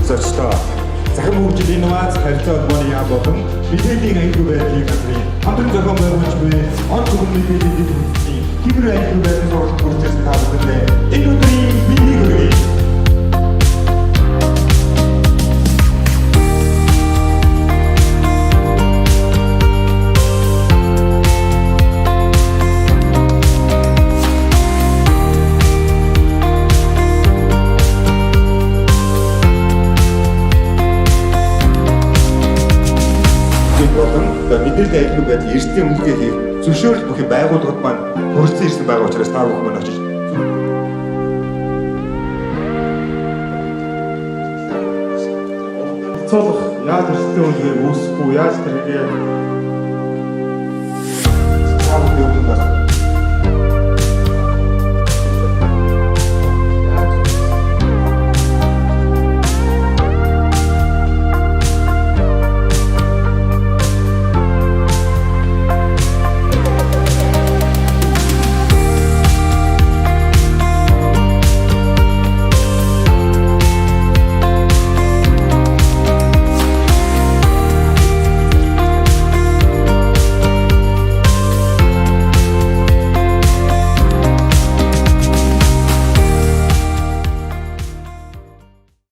зорчлоо. Захин хөгжил инновац харилцаа холбооны яам болон мэдээллийн аюулгүй байдлын газрын хамтран зохион байгуулагч буй он зөвхөн мэдээллийн дэд бүтцийн хибер аюулгүй байдлын сургалт хүртсэн та бүхэндээ энэ өдрийн биеийг хүргэе. Мэдээллийн аюулгүй байдлын эрсдлийн үнэлгээ хийх зөвшөөрөл бүхий байгууллагууд маань хүрэлцэн ирсэн байгаа учраас та бүхэн маань очиж цолох яаж эрсдлийн үнэлгээ үүсэхгүй яаж тэргээ